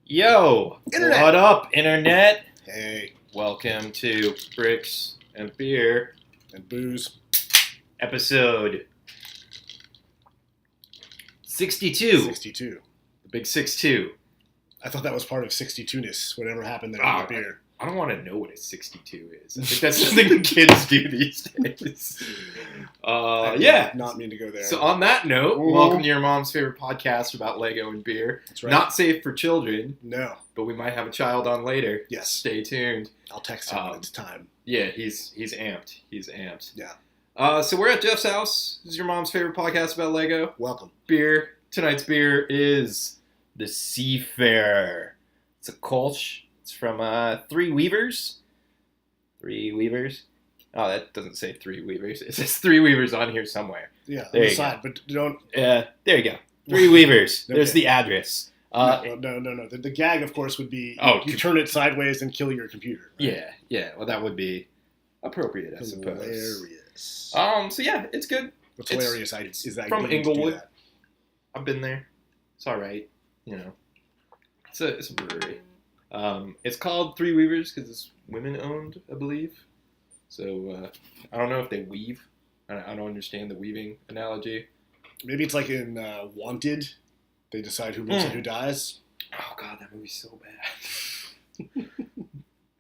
Yo, Internet. what up, Internet? Hey, Welcome to Bricks and Beer, and booze. episode 62. 62. The big 6-2. I thought that was part of 62ness, whatever happened there Ah, with the beer. I don't want to know what a 62 is. I think that's something the kids do these days. I Yeah. did not mean to go there. So on that note, Ooh. welcome to your mom's favorite podcast about Lego and beer. That's right. Not safe for children, No. but we might have a child on later. Yes. Stay tuned. I'll text him when it's time. Yeah, he's amped. He's amped. Yeah. So we're at Jeff's house. This is your mom's favorite podcast about Lego. Welcome. Beer. Tonight's beer is the Seafarer. It's a Kolsch. It's from Three Weavers. Three Weavers. Oh, that doesn't say Three Weavers. It says Three Weavers on here somewhere. Yeah, There on the you side, but don't... There you go. Three Weavers. There's Okay. the address. No. The gag, of course, would be you turn it sideways and kill your computer. Right? Yeah. Well, that would be appropriate, I suppose. Hilarious. So yeah, it's good. What's it's hilarious is that from you do Inglewood. that. I've been there. It's all right. You know, it's a brewery. It's called Three Weavers because it's women owned, I believe. So I don't know if they weave. I don't understand the weaving analogy. Maybe it's like in Wanted. They decide who lives and who dies. Oh god, that movie's so bad.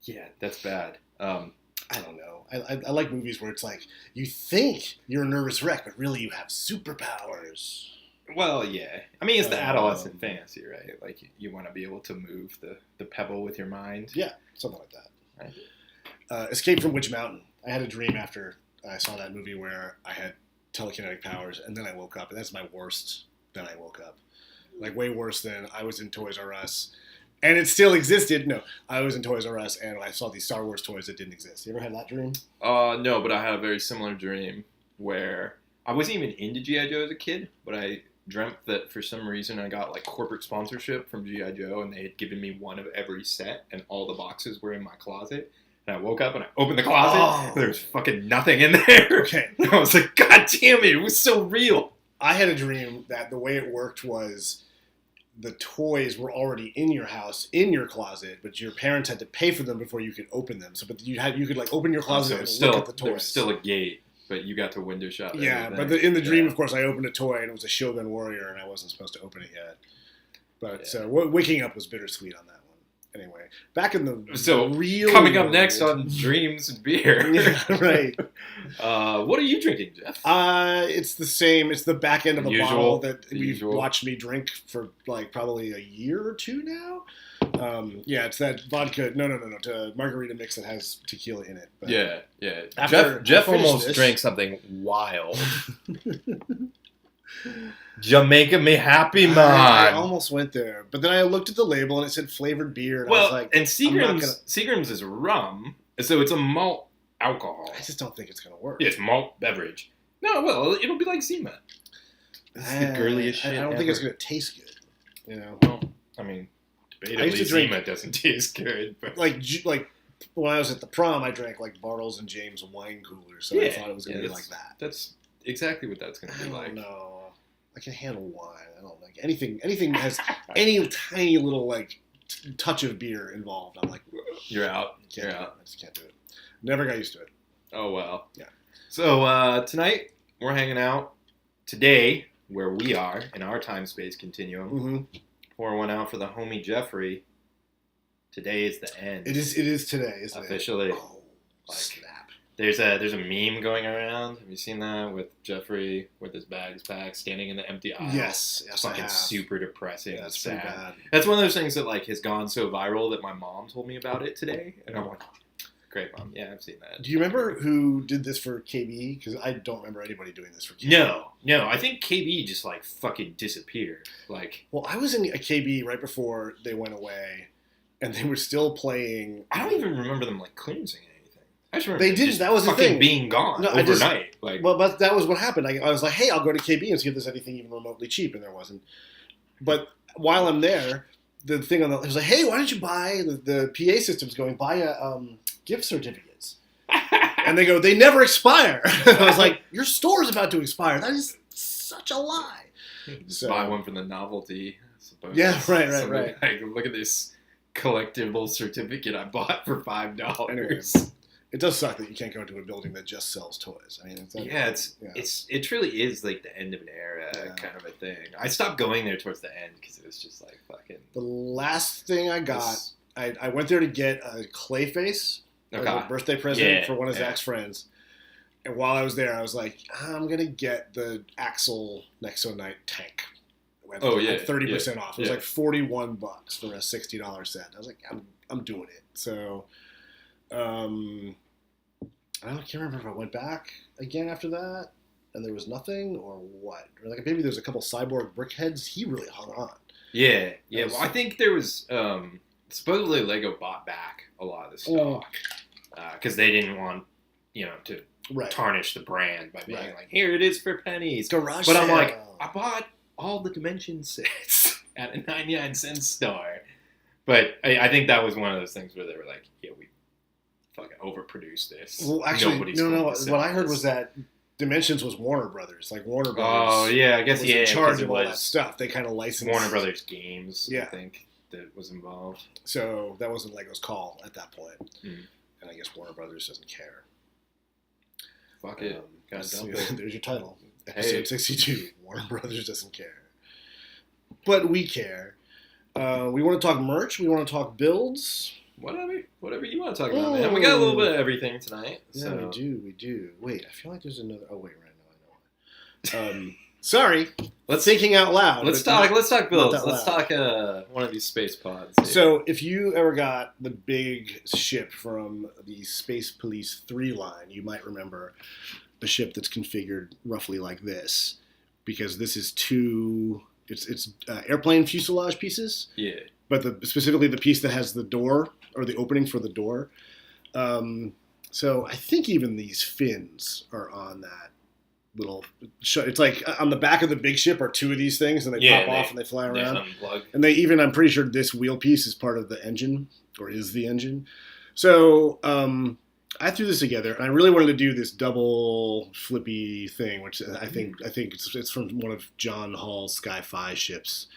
Yeah, that's bad. I don't know. I like movies where it's like, you think you're a nervous wreck, but really you have superpowers. Well, yeah. I mean, it's the adolescent fantasy, right? Like, you want to be able to move the pebble with your mind. Yeah, something like that. Right. Escape from Witch Mountain. I had a dream after I saw that movie where I had telekinetic powers, and then I woke up, and that's my worst. Then I woke up. Like, way worse than I was in Toys R Us. And it still existed. No, I was in Toys R Us, and I saw these Star Wars toys that didn't exist. You ever had that dream? No, but I had a very similar dream where I wasn't even into G.I. Joe as a kid, but I dreamt that for some reason I got like corporate sponsorship from G.I. Joe, and they had given me one of every set, and all the boxes were in my closet. And I woke up and I opened the closet, and there was fucking nothing in there. Okay. And I was like, God damn it was so real. I had a dream that the way it worked was the toys were already in your house, in your closet, but your parents had to pay for them before you could open them. So, but you could like open your closet and look at the toys. There was still a gate, but you got to window shop. Yeah, everything. but in the dream, of course, I opened a toy and it was a Shogun Warrior, and I wasn't supposed to open it yet. But waking up was bittersweet on that one. Anyway, back in the real coming world. up next on Dreams and Beer. Yeah, right. What are you drinking, Jeff? It's the same. It's the back end of a bottle that you've usual. watched me drink for like probably a year or two now. Yeah, it's that vodka. No, margarita mix that has tequila in it. But Yeah. After Jeff I finish almost this- drank something wild. Jamaica me happy, man. I almost went there, but then I looked at the label and it said flavored beer. And I was like, and I'm not Seagram's is rum, so it's a malt alcohol. I just don't think it's gonna work. Yeah, it's malt beverage. No, well, it'll be like Zima. It's the girliest shit I don't think it's ever. gonna taste good. You know, Well, I mean, debatably, I used to drink- Zima doesn't taste good. But like when I was at the prom, I drank like Bartles and James wine coolers, so I thought it was gonna be like that. That's exactly what that's going to I be don't like. know. I can handle wine. I don't like anything. Anything that has any tiny little like touch of beer involved. I'm like, You're out. can't You're do it. out. I just can't do it. Never got used to it. Oh, well. Yeah. So tonight, we're hanging out today where we are in our time-space continuum. Mm-hmm. Pour one out for the homie Jeffrey. Today is the end. It is today, isn't Officially. it? Oh, Like, snap! There's a meme going around. Have you seen that with Jeffrey with his bags packed, standing in the empty aisle? Yes, It's I fucking have. super depressing. Yeah, and that's pretty sad. bad. That's one of those things that like has gone so viral that my mom told me about it today, and I'm like, great mom, yeah, I've seen that. Do you remember who did this for KB? Because I don't remember anybody doing this for KB. No, I think KB just like fucking disappeared. Like, Well, I was in a KB right before they went away, and they were still playing. I don't even remember them like cleansing anything. I just remember They didn't. just That was the fucking thing. being gone No, I just- overnight. Like, Well, but that was what happened. I was like, hey, I'll go to KB and see if there's anything even remotely cheap, and there wasn't. But while I'm there, the thing on the it was like, hey, why don't you buy the PA system's going buy a gift certificates? And they go, they never expire. I was like, your store's about to expire. That is such a lie. So, buy one for the novelty, I Yeah, right. Like, look at this collectible certificate I bought for $5. Anyway, it does suck that you can't go into a building that just sells toys. I mean, it truly is like the end of an era kind of a thing. I stopped going there towards the end because it was just like fucking. The last thing I got, I went there to get a clay face, like a birthday present for one of Zach's friends. And while I was there, I was like, I'm gonna get the Axel Nexo Knight tank. At 30% off. It was like $41 for a $60 set. I was like, I'm doing it. So, I can't remember if I went back again after that, and there was nothing, or what. Or like maybe there's a couple cyborg brickheads. He really hung on. Yeah. Well, I think there was supposedly Lego bought back a lot of the stock because they didn't want to tarnish the brand by being like, here it is for pennies. Garage but sale. I'm like, I bought all the dimension sets at a 99-cent store. But I think that was one of those things where they were like, yeah, we fucking overproduced this. Well, actually, no. What I heard was that Dimensions was Warner Brothers. Like Warner Brothers. Oh, yeah, I guess, was in charge of all that stuff. They kind of licensed. Warner Brothers Games, I think, that was involved. So that wasn't Lego's call at that point. Mm. And I guess Warner Brothers doesn't care. Fuck it. There's your title. Episode 62. Warner Brothers doesn't care. But we care. We want to talk merch. We want to talk builds. Whatever you want to talk about, man. We got a little bit of everything tonight. Yeah, we do. Wait, I feel like there's another. Oh, wait, right now I know why. Sorry. Thinking out loud. Let's talk builds. Let's talk one of these space pods. Here. So, if you ever got the big ship from the Space Police 3 line, you might remember a ship that's configured roughly like this, because this is it's airplane fuselage pieces. Yeah. But specifically the piece that has the door, or the opening for the door. So I think even these fins are on that little. It's like on the back of the big ship are two of these things, and they pop off and they fly around. And I'm pretty sure this wheel piece is part of the engine, or is the engine. So I threw this together, and I really wanted to do this double flippy thing, which I think it's from one of John Hall's Sky 5 ships.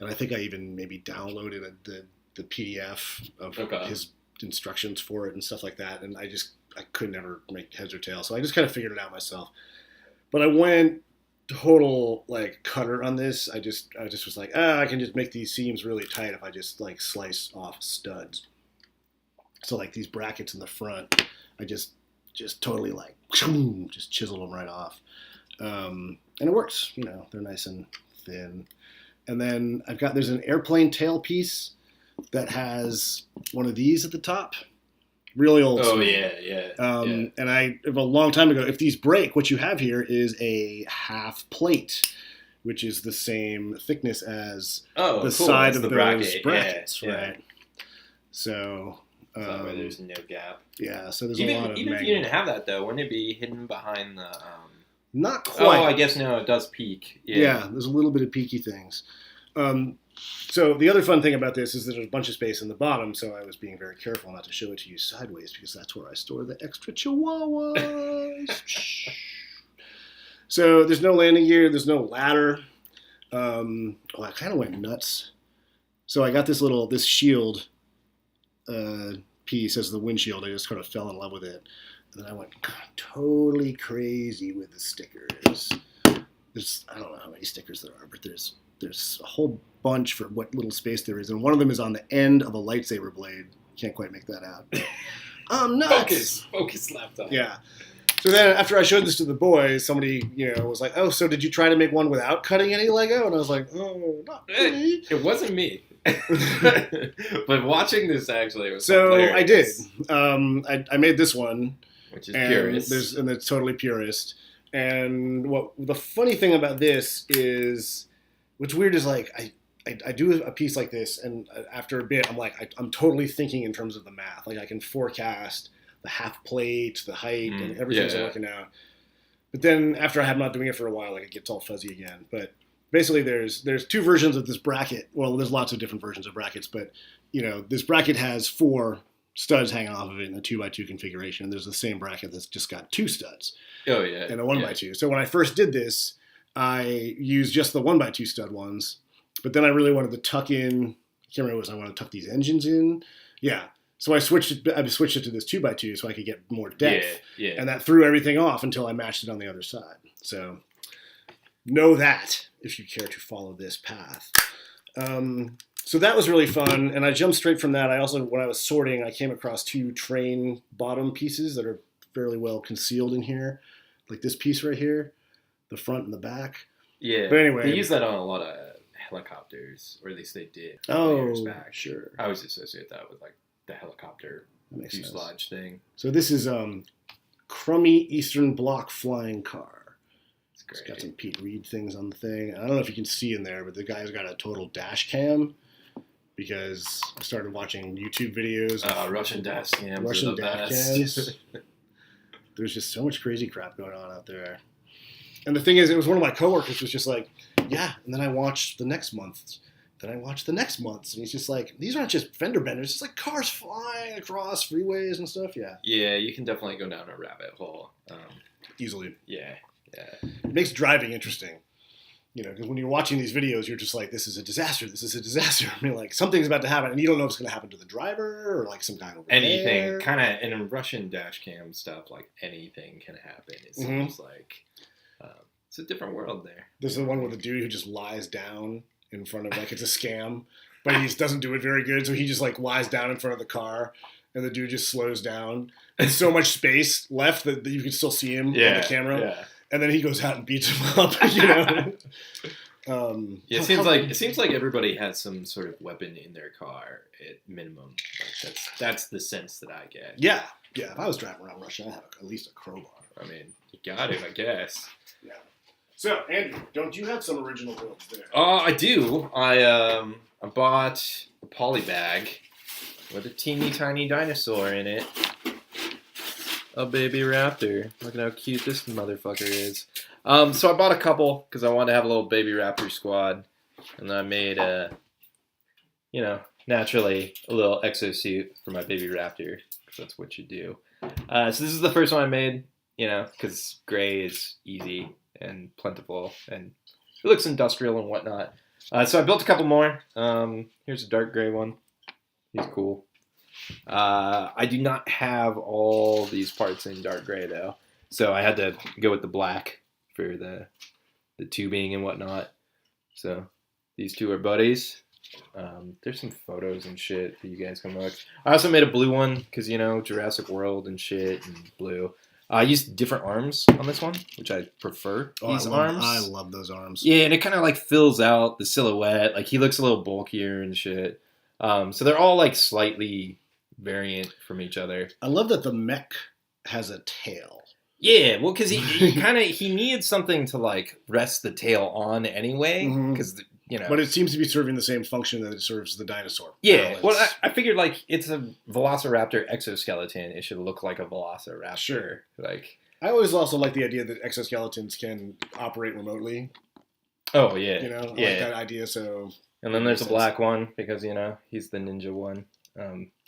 And I think I even maybe downloaded the PDF of his instructions for it and stuff like that. And I could never make heads or tails. So I just kind of figured it out myself. But I went total like cutter on this. I just was like, I can just make these seams really tight if I just like slice off studs. So like these brackets in the front, I just totally like just chisel them right off. And it works. They're nice and thin. And then there's an airplane tail piece that has one of these at the top. Really old. Oh, yeah. And a long time ago, if these break, what you have here is a half plate, which is the same thickness as the side of those brackets, right? So. Where there's no gap. Yeah, so there's a lot of even if you didn't have that, though, wouldn't it be hidden behind the... Not quite. Oh, I guess no, it does peak. Yeah, there's a little bit of peaky things. So the other fun thing about this is that there's a bunch of space in the bottom, so I was being very careful not to show it to you sideways, because that's where I store the extra chihuahuas. So there's no landing gear, there's no ladder. I kind of went nuts. So I got this shield piece as the windshield. I just kind of fell in love with it. And then I went totally crazy with the stickers. I don't know how many stickers there are, but there's a whole bunch for what little space there is. And one of them is on the end of a lightsaber blade. Can't quite make that out. I'm nuts. Focus laptop. Yeah. So then after I showed this to the boys, somebody, was like, oh, so did you try to make one without cutting any Lego? And I was like, oh, not really. It wasn't me. But watching this actually was so hilarious. I did. I made this one. Which is purist. And it's totally purist. And the funny thing about this is, what's weird is like I do a piece like this, and after a bit, I'm like I'm totally thinking in terms of the math. Like I can forecast the half plate, the height, and everything's working out. But then after I'm not doing it for a while, like it gets all fuzzy again. But basically, there's two versions of this bracket. Well, there's lots of different versions of brackets, but this bracket has 4 studs hanging off of it in a 2x2 configuration. And there's the same bracket that's just got 2 studs. Oh, yeah. And a 1x2. So when I first did this, I used just the 1x2 stud ones. But then I really wanted to tuck in. I can't remember what I wanted to tuck these engines in. Yeah. So I switched it to this 2x2 so I could get more depth. Yeah. And that threw everything off until I matched it on the other side. So know that if you care to follow this path. So that was really fun. And I jumped straight from that. I also, when I was sorting, I came across 2 train bottom pieces that are fairly well concealed in here. Like this piece right here, the front and the back. Yeah. But anyway. They use that on a lot of helicopters, or at least they did. Oh, years back. sure. I always associate that with like the helicopter fuselage thing. So this is crummy Eastern Bloc flying car. It's great. It's got some Pete Reed things on the thing. I don't know if you can see in there, but the guy's got a total dash cam because I started watching YouTube videos. Russian dash cams. Russian dash cams. There's just so much crazy crap going on out there. And the thing is, it was one of my coworkers was just like, yeah, and then I watched the next month. Then I watched the next month. And he's just like, these aren't just fender benders. It's like cars flying across freeways and stuff. Yeah. Yeah, you can definitely go down a rabbit hole. Easily. Yeah. It makes driving interesting. You know, because when you're watching these videos, you're just like, this is a disaster. This is a disaster. I mean, like, something's about to happen, and you don't know if it's going to happen to the driver or, like, some guy over anything, there. Kind of, and in Russian dash cam stuff, like, anything can happen. It seems like it's a different world there. There's the one with the dude who just lies down in front of, like, it's a scam, but he doesn't do it very good, so he just, like, lies down in front of the car, and the dude just slows down. There's so much space left that you can still see him on the camera. Yeah. And then he goes out and beats him up, you know. It seems like everybody has some sort of weapon in their car at minimum. Like that's the sense that I get. Yeah. If I was driving around Russia, I'd have at least a crowbar. I mean, you got it, I guess. Yeah. So, Andrew, don't you have some original builds there? I do. I bought a poly bag with a teeny tiny dinosaur in it. A baby raptor. Look at how cute this motherfucker is. So I bought a couple because I wanted to have a little baby raptor squad. And then I made naturally a little exosuit for my baby raptor. Because that's what you do. So this is the first one I made, because gray is easy and plentiful. And it looks industrial and whatnot. So I built a couple more. Here's a dark gray one. He's cool. I do not have all these parts in dark gray though, so I had to go with the black for the tubing and whatnot. So these two are buddies. There's some photos and shit that you guys can look. I also made a blue one because Jurassic World and shit and blue. I used different arms on this one, which I prefer. Arms. I love those arms. Yeah, and it kind of like fills out the silhouette. Like he looks a little bulkier and shit. So they're all like slightly variant from each other. I love that the mech has a tail. Yeah, well, because he needs something to like rest the tail on anyway, because But it seems to be serving the same function that it serves the dinosaur. Yeah, well, I figured like it's a Velociraptor exoskeleton. It should look like a Velociraptor. Sure. Like I always also like the idea that exoskeletons can operate remotely. Oh yeah, I like that idea. So. And then there's a black one because he's the ninja one.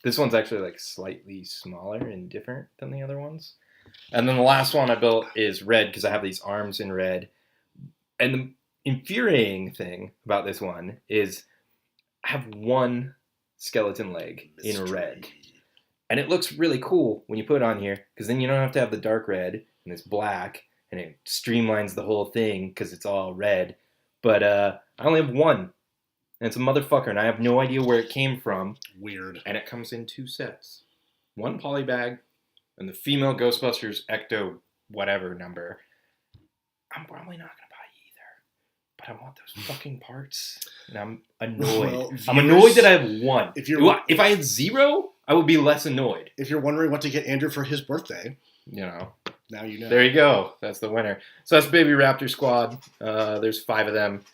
This one's actually like slightly smaller and different than the other ones. And then the last one I built is red because I have these arms in red. And the infuriating thing about this one is I have one skeleton leg in red. And it looks really cool when you put it on here because then you don't have to have the dark red and it's black and it streamlines the whole thing because it's all red. But I only have one. And it's a motherfucker, and I have no idea where it came from. Weird. And it comes in 2 sets. One poly bag, and the female Ghostbusters Ecto whatever number. I'm probably not going to buy either. But I want those fucking parts. And I'm annoyed. Well, I'm annoyed that I have one. If I had 0, I would be less annoyed. If you're wondering what to get Andrew for his birthday. Now you know. There you go. That's the winner. So that's Baby Raptor Squad. There's 5 of them.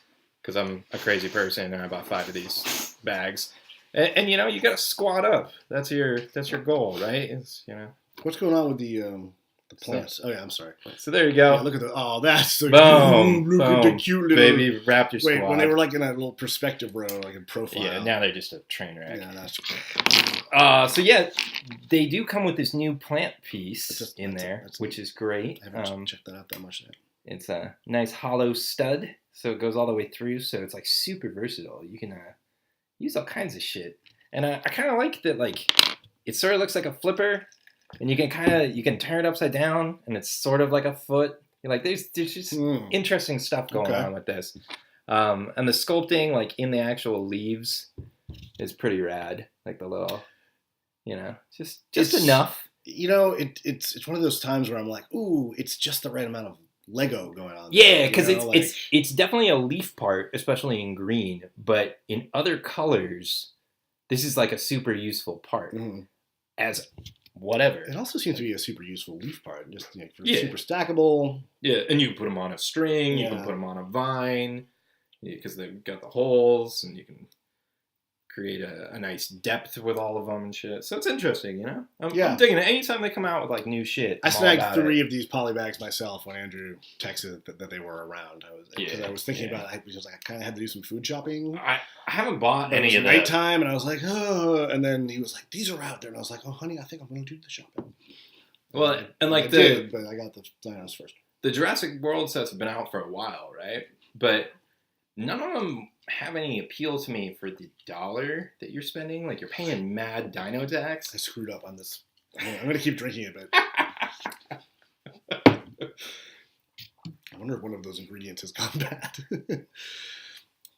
Because I'm a crazy person and I bought 5 of these bags. And you got to squat up. That's your goal, right? What's going on with the plants? Oh yeah, I'm sorry. So there you go. Yeah, look at that's the boom. Look at the cute little Baby Raptor Squad. Wait, when they were like in a little perspective row, like in profile. Yeah, now they're just a train wreck. Yeah, that's cool. So yeah, they do come with this new plant piece in there, which is great. I haven't checked that out that much yet. It's a nice hollow stud so it goes all the way through. So it's like super versatile. You can use all kinds of shit. And I kind of like that. Like it sort of looks like a flipper, and you can turn it upside down, and it's sort of like a foot. You're like there's just interesting stuff going on with this. And the sculpting, like in the actual leaves, is pretty rad. Like the little, just enough. It's one of those times where I'm like, ooh, it's just the right amount of Lego going on. Yeah, because it's definitely a leaf part, especially in green. But in other colors, this is like a super useful part as whatever. It also seems to be a super useful leaf part, just super stackable. Yeah, and you can put them on a string. You can put them on a vine because they've got the holes, and you can create a nice depth with all of them and shit. So it's interesting, I'm digging it. Anytime they come out with like new shit, I snagged 3 of these polybags myself when Andrew texted that they were around. I was thinking about it because I kind of had to do some food shopping. I haven't bought any of that. Nighttime, and I was like, oh, and then he was like, these are out there, and I was like, oh, honey, I think I'm going to do the shopping. Well, and like but I got the dinos first. The Jurassic World sets have been out for a while, right? But none of them have any appeal to me for the dollar that you're spending. Like, you're paying mad dino tax. I screwed up on this. I'm going to keep drinking it, but I wonder if one of those ingredients has gone bad.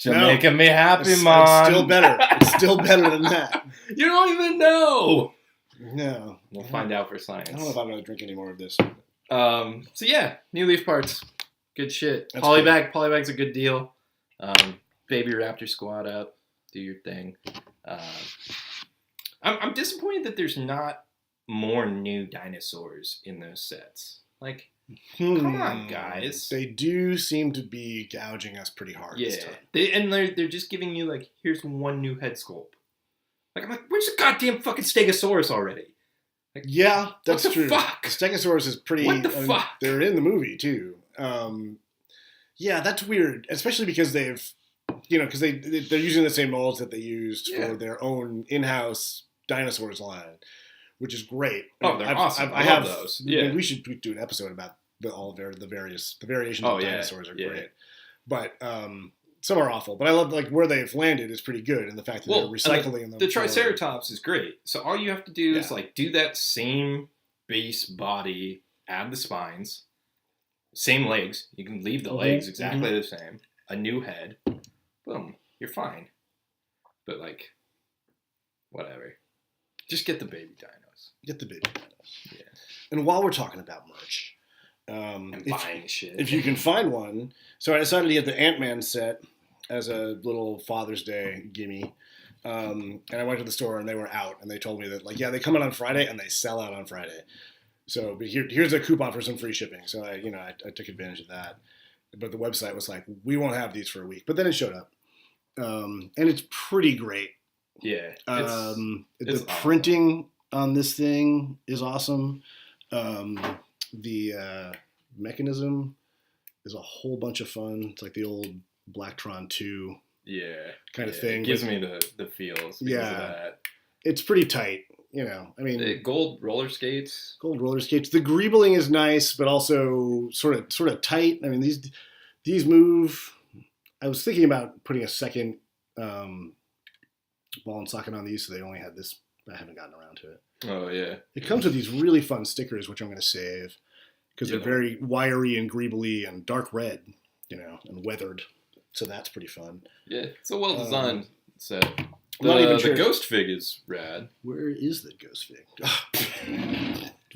You're making me happy, Mom. It's still better. It's still better than that. You don't even know. No. We'll find out for science. I don't know if I'm going to drink any more of this. So yeah, new leaf parts. Good shit. That's Polybag's a good deal. Baby Raptor squad up. Do your thing. I'm disappointed that there's not more new dinosaurs in those sets. Like, come on, guys. They do seem to be gouging us pretty hard this time. They're just giving you, like, here's one new head sculpt. Like, I'm like, where's the goddamn fucking Stegosaurus already? Like, yeah, that's true. Fuck? The Stegosaurus is pretty... What the fuck? They're in the movie, too. Yeah, that's weird. Especially because they're using the same molds that they used for their own in-house dinosaurs line, which is great. Oh, they're awesome. I have those. Yeah, we should do an episode about the variations of dinosaurs are great. But some are awful. But I love where they've landed is pretty good, and the fact that they're recycling them. The Triceratops is great. So all you have to do is do that same base body, add the spines, same legs. You can leave the legs exactly the same. A new head. Boom. You're fine. But whatever. Just get the baby dinos. Get the baby dinos. Yeah. And while we're talking about merch, buying shit. If you can find one. So I decided to get the Ant-Man set as a little Father's Day gimme. And I went to the store and they were out. And they told me that, they come in on Friday and they sell out on Friday. So but here's a coupon for some free shipping. So I took advantage of that. But the website was like, we won't have these for a week. But then it showed up. And it's pretty great. Yeah. The printing on this thing is awesome. The mechanism is a whole bunch of fun. It's like the old Blacktron 2 kind of thing. It gives me the feels because of that. It's pretty tight. The gold roller skates. The greebling is nice, but also sort of tight. I mean, these move. I was thinking about putting a second ball and socket on these, so they only had this. I haven't gotten around to it. Oh yeah. It comes with these really fun stickers, which I'm going to save because they're very wiry and greebly and dark red, and weathered. So that's pretty fun. Yeah, it's a well designed set. I'm not even sure. The ghost fig is rad. Where is the ghost fig?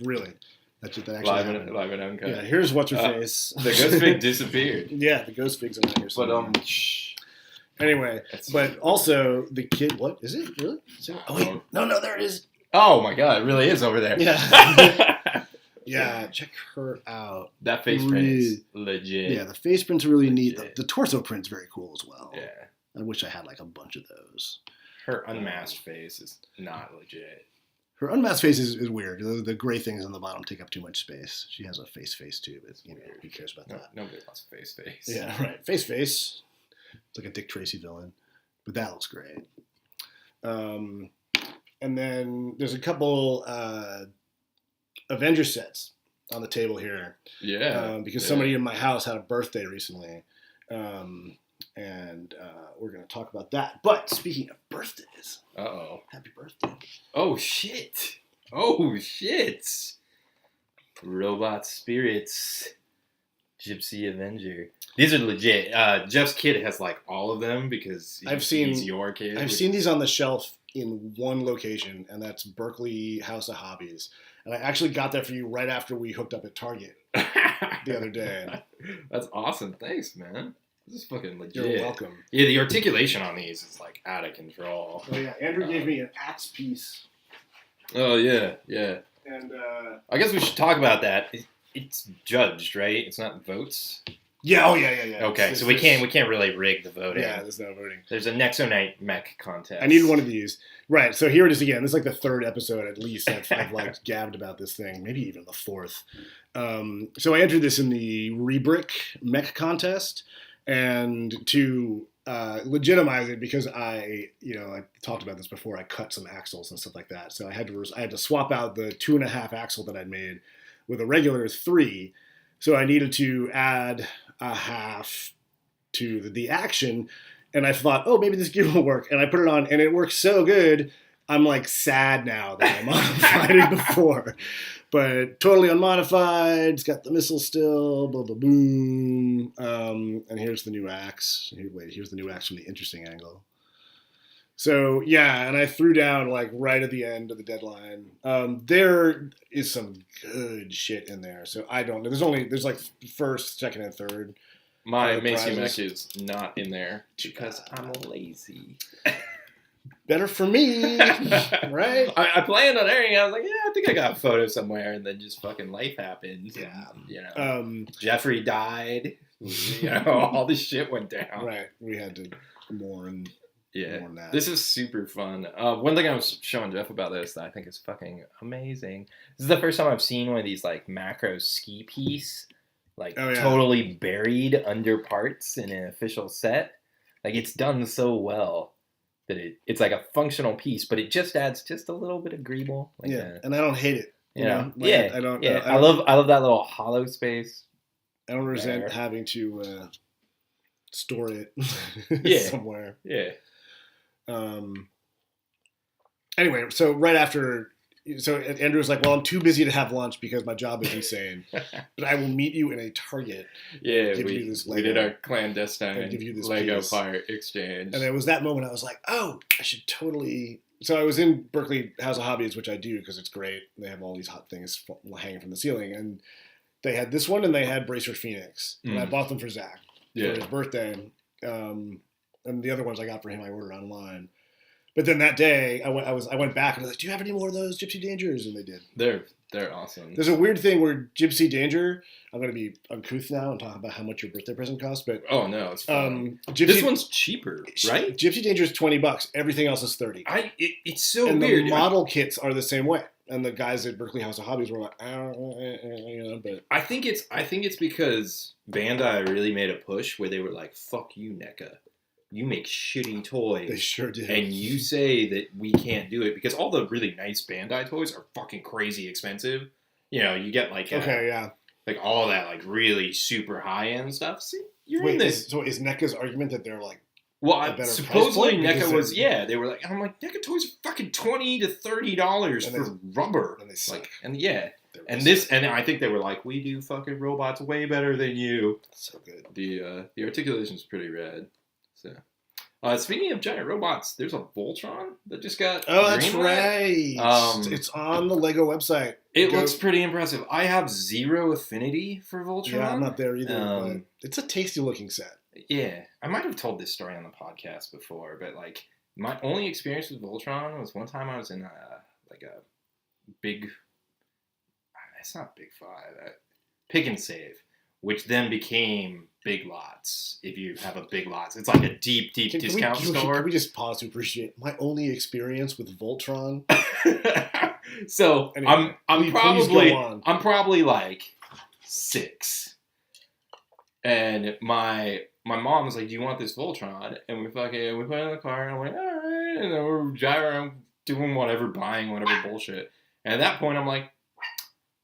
Really? That's what that actually happened. Live and uncut. Yeah, here's what's her face. The ghost fig disappeared. Yeah, the ghost figs are not here. But anyway, but also the kid. What is it? Really? Oh wait, no, there it is. Oh my god, it really is over there. Yeah. Yeah, check her out. That face print is legit. Yeah, the face print's really neat. The torso print's very cool as well. Yeah. I wish I had a bunch of those. Her unmasked face is not legit. Her unmasked face is weird. The gray things on the bottom take up too much space. She has a face too, but who cares about that? Nobody wants face. Yeah, right. Face. It's like a Dick Tracy villain, but that looks great. And then there's a couple Avenger sets on the table here. Yeah. Because somebody in my house had a birthday recently, And we're going to talk about that. But speaking of birthdays, Uh-oh. happy birthday. Oh, shit. Oh, shit. Robot Spirits. Gypsy Avenger. These are legit. Jeff's kid has like all of them because he's your kid. I've seen these on the shelf in one location, and that's Berkeley House of Hobbies. And I actually got that for you right after we hooked up at Target the other day. That's awesome. Thanks, man. This is fucking legit. You're welcome. Yeah, the articulation on these is like out of control. Oh yeah, Andrew gave me an axe piece. Oh yeah, yeah. And I guess we should talk about that. It's judged, right? It's not votes. yeah, yeah. Okay, so we can't really rig the voting. Yeah, there's no voting. There's a Nexonite mech contest. I needed one of these. Right, so here it is again. This is like the third episode at least I've like gabbed about this thing. Maybe even the fourth. So I entered this in the Rebrick mech contest, and to legitimize it, because I talked about this before. I cut some axles and stuff like that, so I had to swap out the 2.5 axle that I'd made with a regular 3. So I needed to add a half to the action. And I thought, oh, maybe this gear will work. And I put it on, and it works so good. I'm like sad now that I modified it before. But totally unmodified. It's got the missile still. Blah, blah, boom. And here's the new axe. Here's the new axe from the interesting angle. So, yeah, and I threw down like right at the end of the deadline. There is some good shit in there. So I don't know. There's like first, second, and third. My Macy Mech is not in there because I'm lazy. Better for me, right? I planned on airing. I was like, yeah, I think I got a photo somewhere, and then just fucking life happened. Yeah, Jeffrey died. All this shit went down. Right, we had to mourn. Yeah, this is super fun. One thing I was showing Jeff about this that I think is fucking amazing. This is the first time I've seen one of these like macro ski piece. Totally buried under parts in an official set. Like, it's done so well that it's like a functional piece, but it just adds just a little bit of greeble. And I don't hate it. I I love that little hollow space. I don't resent having to store it somewhere. Yeah. Anyway, so right after... So Andrew was like, well, I'm too busy to have lunch because my job is insane. But I will meet you in a Target. Yeah, we did our clandestine give you this Lego piece. Fire exchange. And it was that moment I was like, oh, I should totally... So I was in Berkeley House of Hobbies, which I do because it's great. They have all these hot things hanging from the ceiling. And they had this one and they had Bracer Phoenix. And I bought them for Zach for his birthday. And the other ones I got for him, I ordered online. But then that day, I went back and I was like, "Do you have any more of those Gypsy Dangers?" And they did. They're awesome. There's a weird thing where Gypsy Danger. I'm going to be uncouth now and talk about how much your birthday present costs. But oh no, it's fun. This one's cheaper, right? Gypsy Danger is $20. Everything else is $30. It's so and weird. The model kits are the same way. And the guys at Berkeley House of Hobbies were like, but I think it's because Bandai really made a push where they were like, "Fuck you, NECA. You make shitty toys." They sure did. And you say that we can't do it because all the really nice Bandai toys are fucking crazy expensive. You get like like all that like really super high end stuff. See, in this. So is NECA's argument that they're like, supposedly NECA was they were like, I'm like, NECA toys are fucking $20 to $30 for rubber. And they suck. And I think they were like, we do fucking robots way better than you. So good. The articulation's pretty rad. So, speaking of giant robots, there's a Voltron that just got. Oh, that's right. It's on the Lego website. It looks pretty impressive. I have zero affinity for Voltron. Yeah, I'm not there either. But it's a tasty looking set. Yeah, I might have told this story on the podcast before, but like my only experience with Voltron was one time I was in a big. It's not Big Five. Pick and Save, which then became Big Lots. If you have a Big Lots, it's like a deep discount store. Can we just pause to appreciate my only experience with Voltron? So anyway, I'm probably like 6, and my mom was like, "Do you want this Voltron?" And we put it in the car, and I'm like, "All right," and then we're driving around doing whatever, buying whatever bullshit. And at that point, I'm like,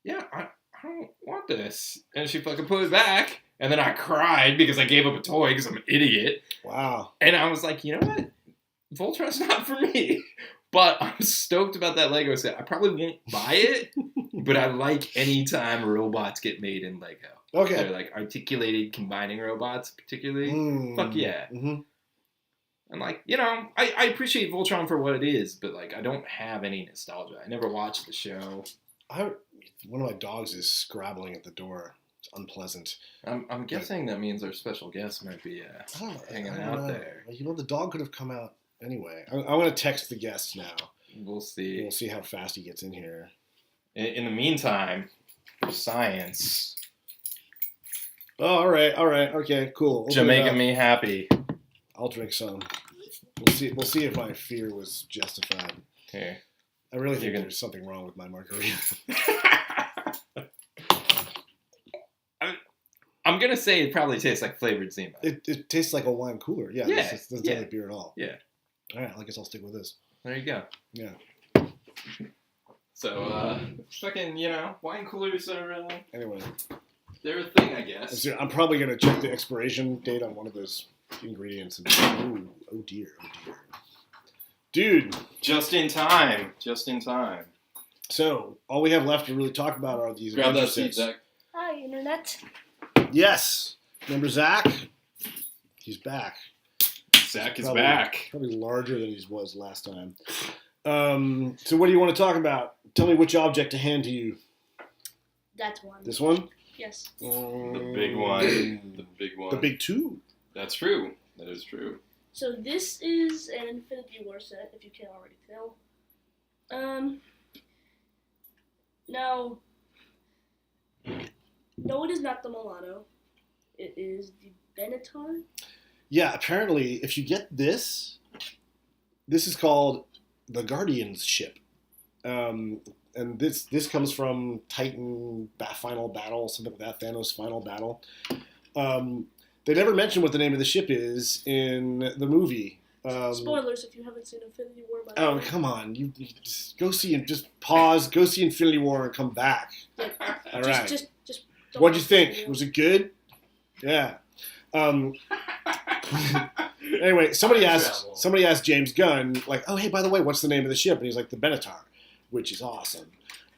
"Yeah, I don't want this," and she fucking put it back. And then I cried because I gave up a toy because I'm an idiot. Wow. And I was like, you know what? Voltron's not for me. But I'm stoked about that Lego set. I probably won't buy it, but I like any time robots get made in Lego. Okay. They're like articulated combining robots, particularly. Fuck yeah. Mm-hmm. And like, you know, I appreciate Voltron for what it is, but like I don't have any nostalgia. I never watched the show. One of my dogs is scrabbling at the door. It's unpleasant. I'm guessing that means our special guest might be hanging out there. You know, the dog could have come out anyway. I'm going to text the guest now. We'll see. We'll see how fast he gets in here. In the meantime, science. Oh, all right. Okay, cool. You're making me happy. I'll drink some. We'll see if my fear was justified. Here. I really think there's something wrong with my margarita. I'm going to say it probably tastes like flavored Zima. It tastes like a wine cooler. Yeah. It doesn't taste like beer at all. Yeah. All right. I guess I'll stick with this. There you go. Yeah. So, fucking, you know, wine coolers are, anyway. They're a thing, I guess. I'm probably going to check the expiration date on one of those ingredients. And, oh dear. Dude. Just in time. So, all we have left to really talk about are these. Grab that seat, Zach. Hi, Internet. Yes. Remember Zach? He's back. Zach is back. Probably larger than he was last time. So what do you want to talk about? Tell me which object to hand to you. That one. This one? Yes. The big one. The big one. The big two. That's true. That is true. So this is an Infinity War set, if you can't already tell. Now, no, it is not the Milano. It is the Benatar. Yeah, apparently, if you get this is called the Guardian's ship. And this comes from Titan Final Battle, something like that, Thanos Final Battle. They never mention what the name of the ship is in the movie. Spoilers if you haven't seen Infinity War. By Oh, come on. You just go see and just pause, go see Infinity War and come back. All right. Just What'd you think? Was it good? Yeah. Anyway, somebody asked James Gunn, like, oh, hey, by the way, what's the name of the ship? And he's like, the Benatar, which is awesome.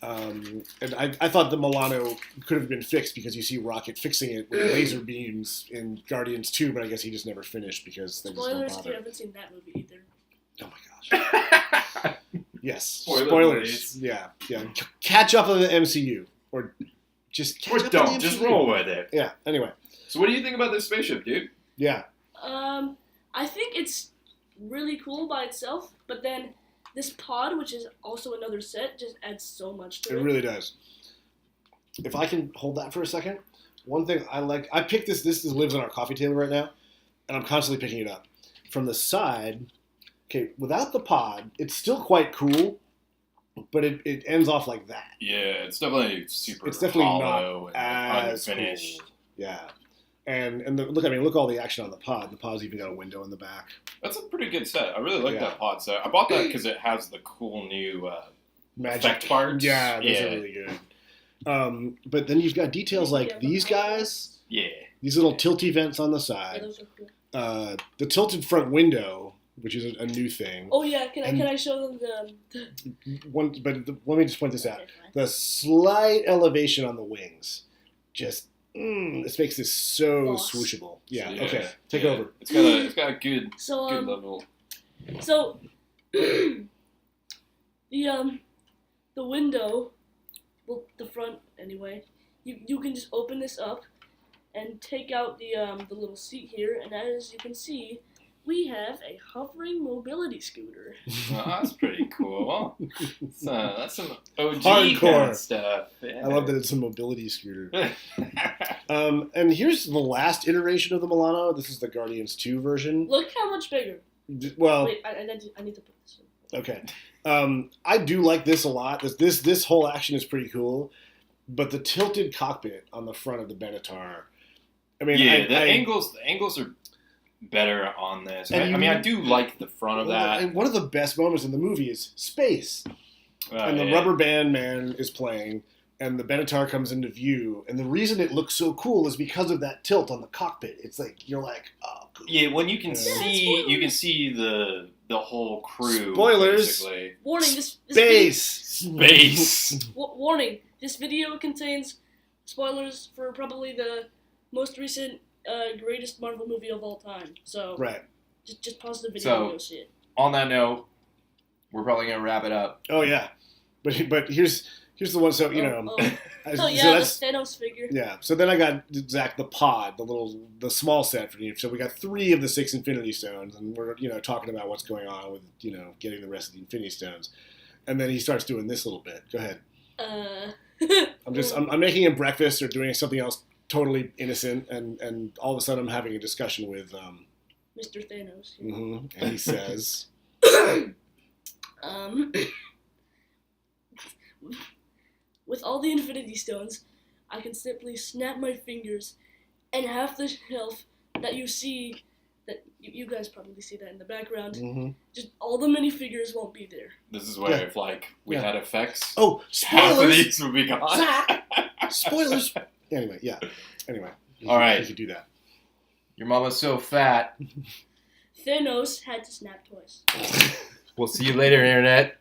And I thought the Milano could have been fixed because you see Rocket fixing it with laser beams in Guardians 2, but I guess he just never finished because they just don't Spoilers if bother. you haven't seen that movie either. Oh my gosh. Yes. Spoilers. Spoilers. Yeah. Catch up on the MCU. Or just catch up on the MCU. Just roll with it. Yeah, anyway. So what do you think about this spaceship, dude? Yeah. I think it's really cool by itself, but then this pod, which is also another set, just adds so much to it. It really does. If I can hold that for a second, one thing I picked this lives on our coffee table right now, and I'm constantly picking it up. From the side, okay, without the pod, it's still quite cool, but it ends off like that. Yeah, it's definitely super It's definitely hollow not and as unfinished. cool. Yeah. And look all the action on the pod. The pod's even got a window in the back. That's a pretty good set. I really like Yeah. that pod set. I bought that because it has the cool new Magic effect parts. Yeah, those are really good. But then you've got details like these guys. Yeah. These little tilty vents on the Yeah, side. those are cool. The tilted front window, which is a new thing. Oh yeah, can I show them the Let me just point this out. Okay, fine. The slight elevation on the wings, just this makes this so Boss. swooshable. Yeah. Yeah. Okay. Take over. It's got a good So good level. So the window, well, the front anyway. You can just open this up and take out the little seat here, and as you can see, we have a hovering mobility scooter. Oh, that's pretty cool. That's some OG Hardcore. kind of stuff. Yeah. I love that it's a mobility scooter. And here's the last iteration of the Milano. This is the Guardians 2 version. Look how much bigger. Well, Wait, I need to put this in. okay. I do like this a lot. This whole action is pretty cool, but the tilted cockpit on the front of the Benatar. I mean, yeah, the angles are better on this. I do like the front of that. And one of the best moments in the movie is space, and the rubber band man is playing, and the Benatar comes into view, and the reason it looks so cool is because of that tilt on the cockpit. It's like you're like, oh, cool. Yeah, when you can Yeah. see the whole crew. Spoilers. Basically. Warning, this Space. warning, this video contains spoilers for probably the most recent greatest Marvel movie of all time. So Right. just pause the video So- and go see it. On that note, we're probably gonna wrap it up. Oh yeah, but here's the one. So Oh yeah, the Thanos figure. Yeah. So then I got Zach the pod, the small set for you. So we got 3 of the 6 Infinity Stones, and we're talking about what's going on with getting the rest of the Infinity Stones, and then he starts doing this little bit. Go ahead. I'm making him breakfast or doing something else totally innocent, and all of a sudden I'm having a discussion with Mr. Thanos. and he says, with all the Infinity Stones, I can simply snap my fingers, and half the shelf that you see, that you guys probably see that in the background, just all the minifigures won't be there. This is where if we had effects, oh, half of spoilers! these would be gone. Spoilers! Anyway, yeah. Anyway. All right. You could do that. Your mama's so fat. Thanos had to snap twice. We'll see you later, Internet.